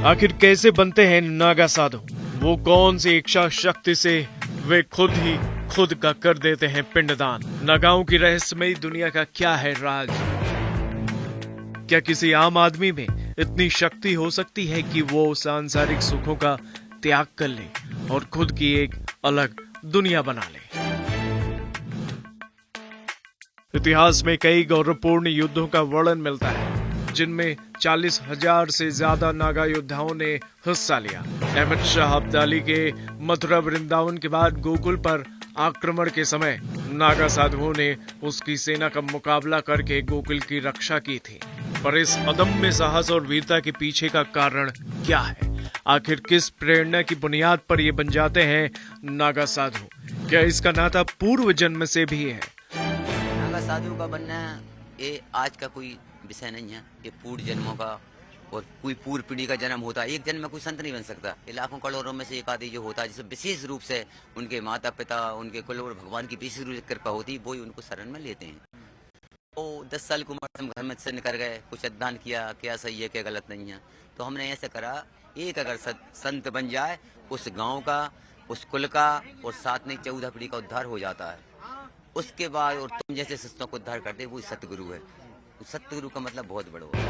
आखिर कैसे बनते हैं नागा साधु? वो कौन सी इच्छा शक्ति से वे खुद ही खुद का कर देते हैं पिंडदान? नागाओं की रहस्यमयी दुनिया का क्या है राज? क्या किसी आम आदमी में इतनी शक्ति हो सकती है कि वो सांसारिक सुखों का त्याग कर ले और खुद की एक अलग दुनिया बना ले? इतिहास में कई गौरवपूर्ण युद्धों का वर्णन मिलता है जिनमें 40,000 से ज्यादा नागा योद्धाओं ने हिस्सा लिया। अहमद शाह अब्दाली के मथुरा वृंदावन के बाद गोकुल पर आक्रमण के समय नागा साधुओं ने उसकी सेना का मुकाबला करके गोकुल की रक्षा की थी। पर इस अदम्य साहस और वीरता के पीछे का कारण क्या है? आखिर किस प्रेरणा की बुनियाद पर ये बन जाते हैं नागा साधु? क्या इसका नाता पूर्व जन्म से भी है? नागा साधु का बनना ये आज का कोई विषय नहीं है। ये पूर्व जन्मों का और कोई पूर्व पीढ़ी का जन्म होता है। एक जन्म में कोई संत नहीं बन सकता। ये लाखों करोड़ों में से एक आदि जो होता है, जिसे विशेष रूप से उनके माता पिता, उनके कुल और भगवान की विशेष रूप से कृपा होती है, वो ही उनको शरण में लेते हैं। वो 10 साल की उम्र से हम घर में से निकल गए, कुछ अध्ययन किया, क्या सही है क्या गलत नहीं है, तो हमने ऐसे करा एक अगर संत बन जाए उस गाँव का, उस कुल का और साथ में 14 पीढ़ी का उद्धार हो जाता है। उसके बाद और तुम जैसे शिष्यों को उद्धार करते वो सतगुरु है। सतगुरु का मतलब बहुत बड़ा है।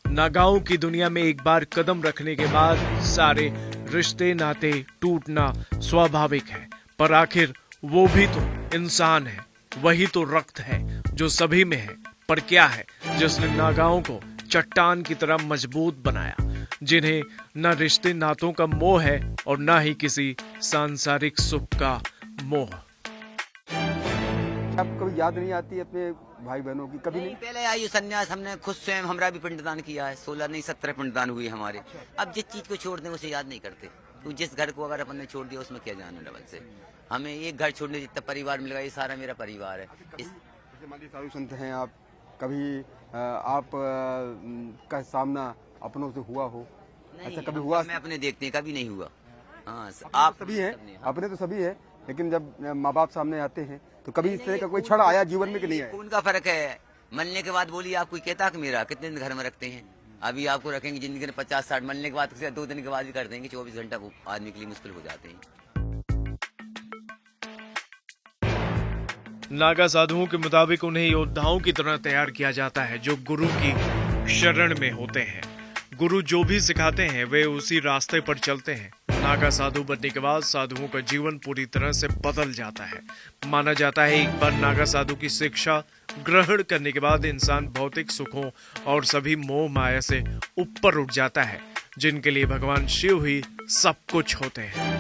नागाओं की दुनिया में एक बार कदम रखने के बाद सारे रिश्ते नाते टूटना स्वाभाविक है। पर आखिर वो भी तो इंसान है, वही तो रक्त है जो सभी में है। पर क्या है जिसने नागाओं को चट्टान की तरह मजबूत बनाया, जिन्हें न रिश्ते नातों का मोह है और न ही किसी सांसारिक सुख का मोह? आप कभी याद नहीं आती अपने भाई बहनों की? कभी नहीं? पहले आयु संन्यास हमने खुद स्वयं हमरा भी पिंडदान किया है। 16 नहीं 17 पिंडदान हुए हमारे। अब जिस चीज को छोड़ दें उसे याद नहीं करते। तो जिस घर को अगर अपन ने छोड़ दिया उसमें क्या जाना डबल से। हमें एक घर छोड़ने जितना परिवार मिलेगा, ये सारा मेरा परिवार है। जैसे मान लीजिए साधु संत हैं आप, कभी आप का सामना अपनों से हुआ हो? अच्छा, कभी हुआ? मैं अपने देखते कभी नहीं हुआ। हाँ, आप सभी हैं, अपने तो सभी है, लेकिन जब माँ बाप सामने आते हैं तो कभी इस तरह का कोई क्षण आया जीवन में कि नहीं आया? खून का फर्क है। मरने के बाद बोलिए आप कोई कहता कि मेरा कितने दिन घर में रखते हैं? अभी आपको रखेंगे जिंदगी में 50-60, मरने के बाद 2 दिन के बाद भी कर देंगे। 24 घंटा वो आदमी के लिए मुश्किल हो जाते हैं। नागा साधुओं के मुताबिक उन्हें योद्धाओं की तरह तैयार किया जाता है जो गुरु की शरण में होते हैं। गुरु जो भी सिखाते हैं वे उसी रास्ते पर चलते हैं। नागा साधु बनने के बाद साधुओं का जीवन पूरी तरह से बदल जाता है। माना जाता है एक बार नागा साधु की शिक्षा ग्रहण करने के बाद इंसान भौतिक सुखों और सभी मोह माया से ऊपर उठ जाता है, जिनके लिए भगवान शिव ही सब कुछ होते हैं।